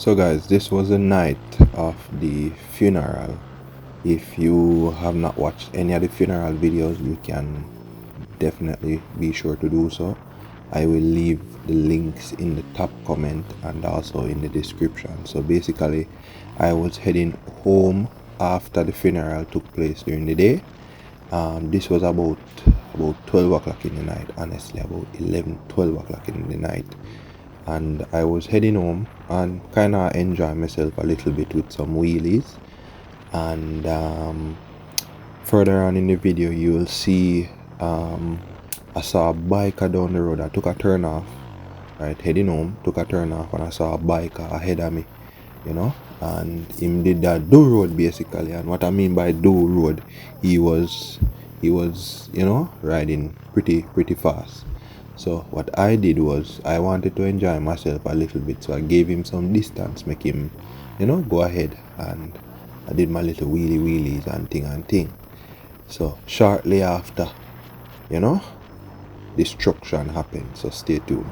So guys, this was the night of the funeral. If you have not watched any of the funeral videos, you can definitely be sure to do so. I will leave the links in the top comment and also in the description. So basically, I was heading home after the funeral took place during the day. This was about 12 o'clock in the night, honestly, about 12 o'clock in the night. And I was heading home and kind of enjoying myself a little bit with some wheelies. And further on in the video, you will see I saw a biker down the road. I took a turn off, right, heading home, took a turn off, and I saw a biker ahead of me, and him did that do road basically. And what I mean by do road, he was riding pretty fast. So what I did was I wanted to enjoy myself a little bit, so I gave him some distance, make him go ahead, and I did my little wheelies and thing. So shortly after, destruction happened. So stay tuned.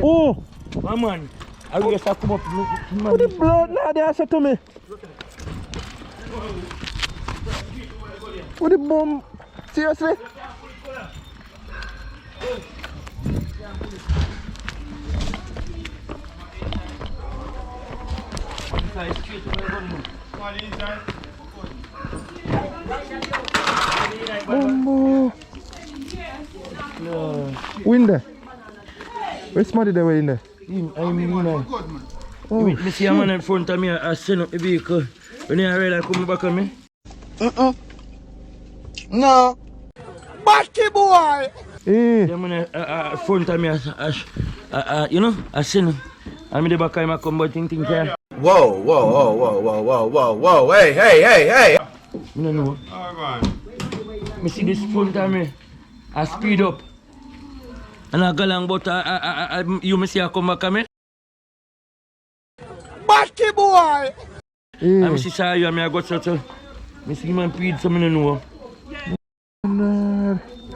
Oh! My man, I will just come up. What the blood now they said to me? What the bomb? Seriously? Bombo. Wind there. Where's Smarty there in there? I'm in there. Oh, me see a man in front of me, I send up the vehicle. When you are ready, come back on me. No. Batty boy! Yeah, man, in front of me, I send I'm in the back of my combo thing here. Whoa, whoa, whoa, whoa, whoa, whoa, whoa, whoa, hey, hey, hey, hey! I don't know. I see this front of me. I speed up. And I go along, but you may see I come back at me. Batty boy! I see you and I go to. I see man feed some, I don't know.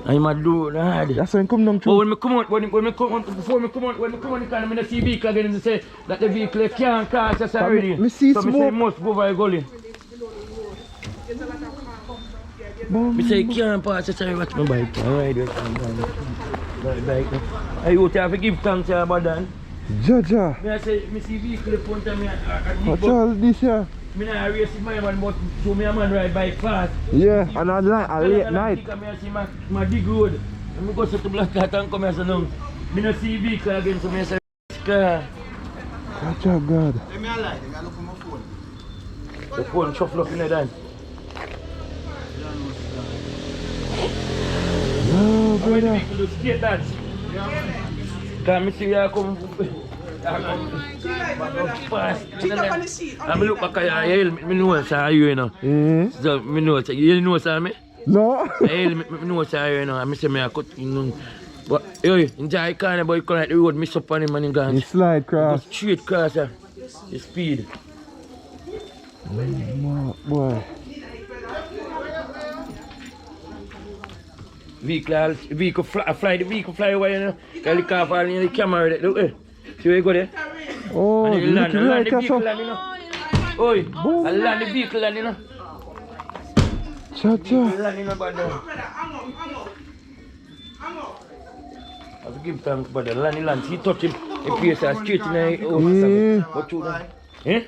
I'm a do that. That's when come down But through. when I come out, when I come out, before I come out, when I come out, I can't see vehicle again and say that the vehicle can't catch us already. Me see so smoke. I say must go over the gully. I say can't pass us already. Watch my bike. I ride it. Bike. I used to have to give thanks to my dad. Jaja. I say, I see vehicle in front of me. What's all this here? I don't race with my man, but show me a man ride bike fast. Yeah, and at late night. I see my dig road. I go to Black Cat and come here so long. I don't see vehicle again, so I say, car. Jaja God. Let me alight, let me look for my phone. The phone shuffle up in the dance. No, brother. People do skate dance. Because I see you come fast. I look back at your helmet, I know it's you, you know. So I know it's you know it's me? No. My helmet, I know it's you, you know. I say I cut in. But yo, enjoy the corner, boy, come like the road, miss up on him and he gone. You slide cross. Go straight cross, the speed. Boy. Vehicle fly away, you know. The car fall in the camera, look, see where you go there? Oh, And you land, like the vehicle land, you know. Oi, I land the vehicle land, you know. Jaja. Land, you know, but I have to give thanks, but the land, he touch him, he pays us straight in the but you know. Eh?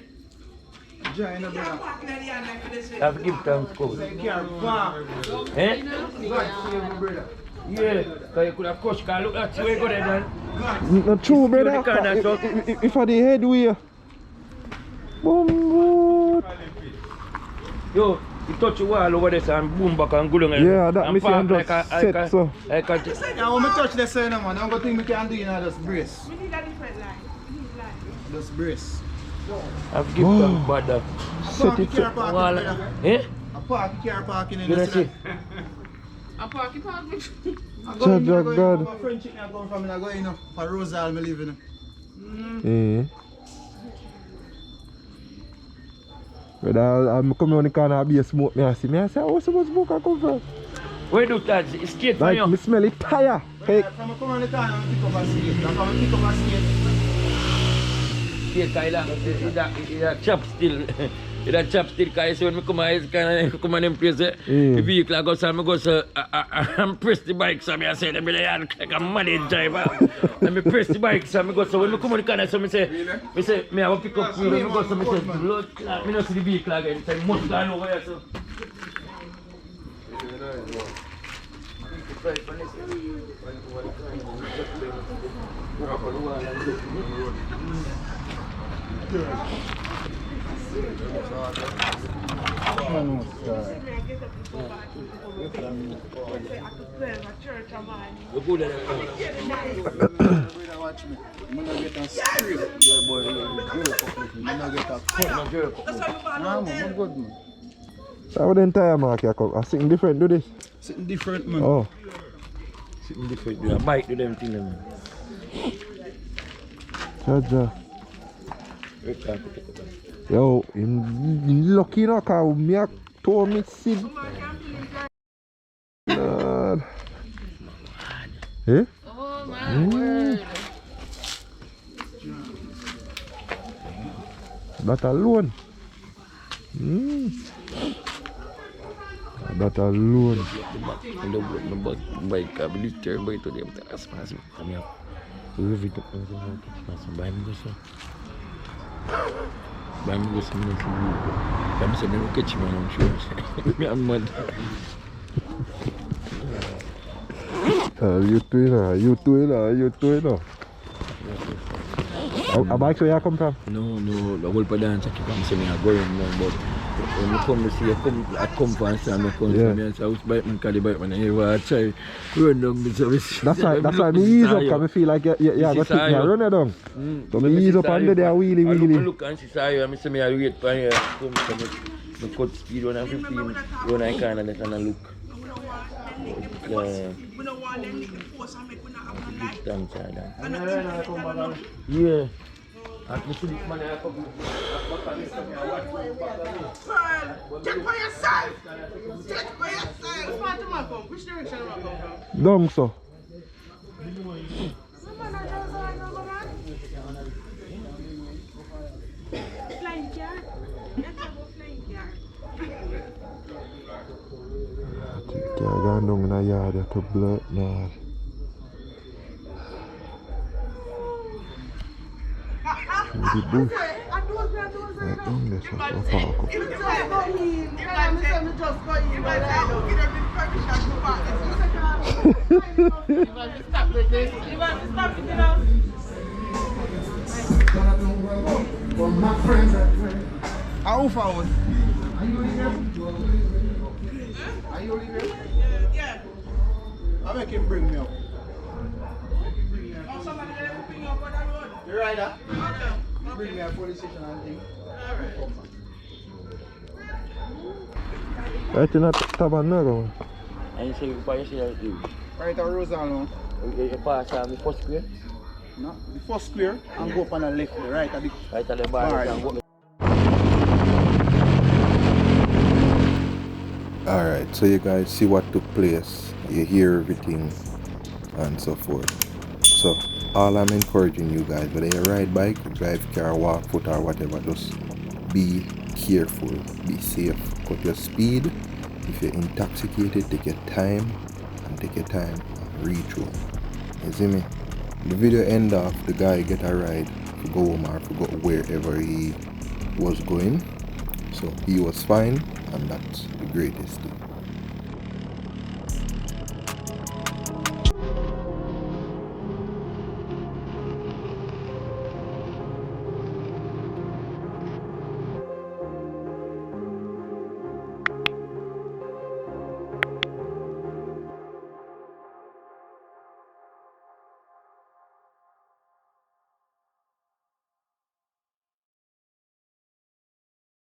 I have to give thanks, go. Eh? Yeah, because you could have coached, because look at you, where you go there, man. Not true, brother. If I the headway. Boom. Yo, you touch your wall over there and boom back and go down. Yeah, that makes you just set so. Now when I touch the side, man, I'm going to think we can do it now, just brace. We need a different line. Just brace. I've given them bad dog. Set it up. Eh? I park the car parking in You the don't see? A parky. I'm going Jaja God. to French chicken, I'm going from, I'm going for Rosal, I'm living. But I'm coming on the corner and be a smoke. I say, what's the smoke I come from? Where do that? It's straight for Like, you. me smell it tire. Hey. From I come on the car, I'm pick up a skate. I'm going to pick up a skate. Straight Kyle, chop still. That chop still, because when I come on in place, the vehicle I go, so I go, so I'm press the bike, so I say, I'm like a money driver. And I press the bike, so I go, so when I come on the corner, so I say, I have to pick up you, and I go, so I say, blood clot, I don't see the vehicle again, so I must go over here, so. Watch me. I'm going to get a straight. Yeah, boy, I'm going to get a cut. I'm good, man. So what the entire mark you come? Something different do this? Something different, man. Oh. Something different, you bike to them thing, man. Jaja. Yo, in lucky no, cause me a told me see. Lord. Eh? Oh my word. That alone. That alone. Bike, I believe terrible to them. That's massive. Come here. We have it up. Buy me this one. Buy me this one. Come say, never catch me, I'm sure. Me, I'm mad. You too, you know. A bike where you come from? No, the whole dance I keep on saying I'm going now, but When you come to see you come for and say me come Yeah. to me and say, "Who's bike man, call the bike man." And you want to try run down the service. That's why me ease up, because I feel like you got to take me and run it down. So me ease up and do the wheelie I wheelie. look and see you and I say me I wait for you. Come to me cut speed 115, run I can and let and look. Distance are that. Yeah. At me see this man I come. Check for yourself. Check for yourself. Which part am I from? Which direction am I from? Down so. Flying car. Let's have a flying car. Can't go down in a yard, you have to blood now. The bush. Right down there, so far up. How far was? Are you leaving? Yeah. I make him bring me up. Oh, somebody let me bring you up on that road. You rider? Okay. Bring me a police station and thing. Right in that Tabernacle. And you say you pass here. Right at Rosalon. You pass the first square. No, the first square and go up on the left, right at the Right at the bar. Alright, so you guys see what took place, you hear everything and so forth. So all I'm encouraging you guys, whether you ride bike, drive car, walk foot or whatever, just be careful, be safe, cut your speed. If you're intoxicated, take your time and reach home. You see me? The video end off, the guy get a ride to go home or to go wherever he was going. So he was fine, and that's the greatest thing.